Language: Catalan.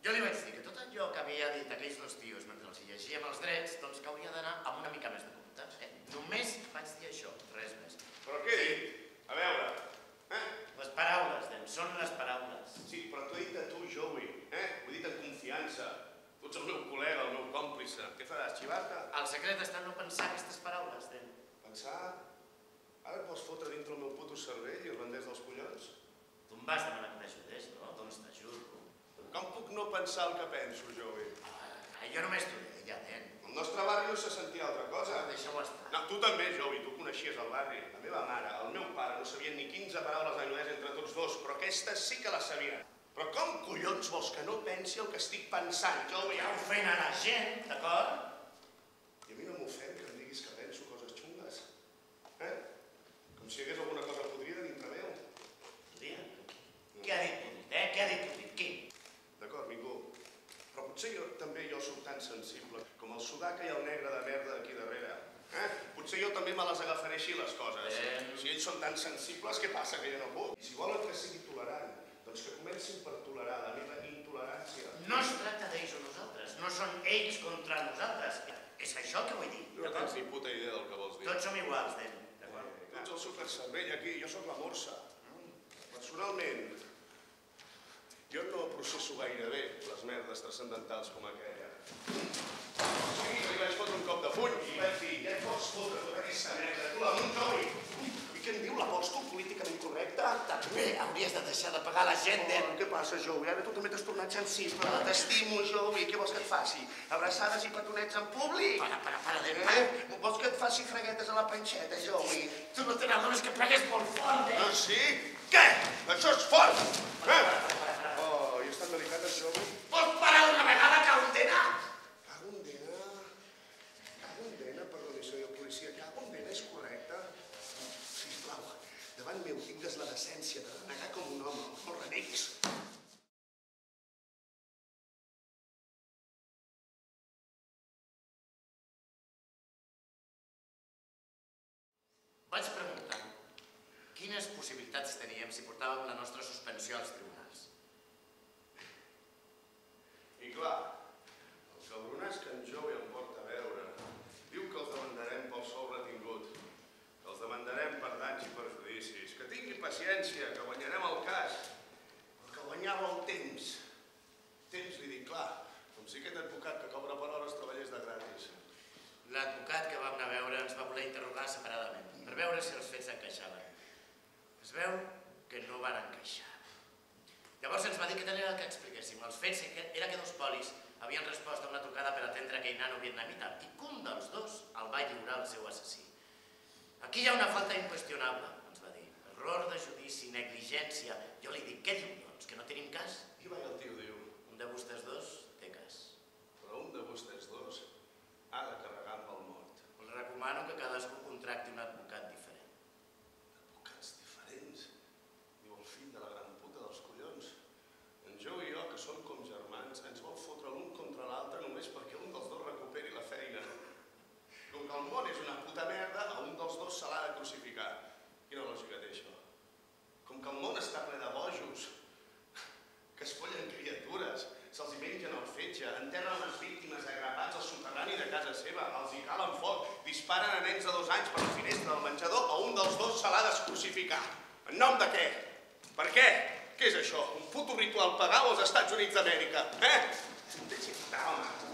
Jo li vaig dir que tot allò que havia dit aquells dos tios mentre els llegíem els drets, doncs que hauria d'anar amb una mica més de compte. Només vaig dir això, res més. Però què he dit? A veure, Les paraules, són les paraules. Sí, però t'ho he dit a tu, Joey, ho he dit en confiança. Tu ets el meu col·lega, el meu còmplice. Què faràs, xivar-te? El secret està en no pensar aquestes paraules, Pensar? Ara et vols fotre dintre el meu puto cervell i irlandès dels collons? Tu em vas demanar que t'ajudés, no? Doncs t'ajudo. Com puc no pensar el que penso, Joey? Jo només t'ho deia, nen. Al nostre barri no se sentia altra cosa. Deixa-ho estar. No, tu també, Joey, tu coneixies el barri. La meva mare, el meu pare, no sabien ni 15 paraules d'anglès entre tots dos, però aquestes sí que les sabien. Però com collons vols que no pensi el que estic pensant, Joey? Ja ofent a la gent, d'acord? I a mi no m'ofèn que em diguis que penso coses xungues. Com si hi hagués alguna cosa podrida dintre meu. Podria? Què ha dit podrit, Què ha dit podrit? Qui? D'acord, ningú. Però potser també jo soc tan sensible com el sudaca i el negre de merda d'aquí darrere. Potser jo també me les agafaré així, les coses. Si ells són tan sensibles, què passa, que jo no puc? Si volen que sigui tolerant, doncs que comencin per tolerar la meva intolerància. No es tracta d'ells o nosaltres, no són ells contra nosaltres. És això que vull dir. No tens ni puta idea del que vols dir. Tots som iguals, d'acord? Tu ets el supercervell aquí, jo sóc la morsa. Personalment, jo no processo gaire bé les merdes transcendentals com aquella. Sí, li vaig fotre un cop de puny i vaig dir, ja et pots fotre tota aquesta merda, tu l'amunt, Joey. I què em diu l'apòstol políticament correcte? També hauries de deixar de pagar la gent, Què passa, Joey? Ara tu també t'has tornat sensible. T'estimo, Joey. Què vols que et faci? Abraçades i petonets en públic? Para. Vols que et faci freguetes a la panxeta, Joey? Tu no tens res que pegues molt fort, Ah, sí? Què? Això és fort! Oh, i és tan delicat, això, Joey? Pots parar una vegada, cagondena? Cagondena, perdoni, senyor policia, cagondena és correcte? Sisplau, davant meu tingues la decència de renegar com un home, no reneguis. Vaig preguntar quines possibilitats teníem si portàvem la nostra suspensió als tribunals. I clar, el cabronàs que en Joey em porta a veure diu que els demandarem pel sou retingut, que els demandarem per danys i perjudicis, que tingui paciència, que guanyarem el cas, que guanyava el temps. Temps, li dic, clar, com si aquest advocat que cobra per hores treballés de gratis. L'advocat que vam anar a veure ens va voler interrogar separadament, per veure si els fets encaixaven. Es veu que no van encaixar. Llavors ens va dir que tenia que expliquéssim. Els fets era que dos polis havien respost a una trucada per atendre aquell nano vietnamita i que un dels dos el va lliurar al seu assassí. Aquí hi ha una falta inqüestionable, ens va dir. Error de judici, negligència. Jo li dic, què diu, doncs? Que no tenim cas? I va, el tio diu. Un de vostès dos té cas. Però un de vostès dos ha de carregar amb el mort. Us recomano que cadascú contracti un advocat diferent. Advocats diferents? Diu el fill de la gran puta dels collons. En Joe i jo, que som com germans, ens vol fotre l'un contra l'altre només perquè un dels dos recuperi la feina. Com que el món és una puta merda, a un dels dos se l'ha de crucificar. Quina lògica té això? Com que el món està ple de bojos, que es follen criatures, se'ls hi mengen el fetge, enterren les víctimes agrapats al soterrani de casa seva, els hi calen foc, disparen a nens de 2 anys per la finestra del menjador, a un dels dos se l'ha de crucificar. En nom de què? Per què? Què és això? Un puto ritual pagà als Estats Units d'Amèrica? Deixi'm estar, home.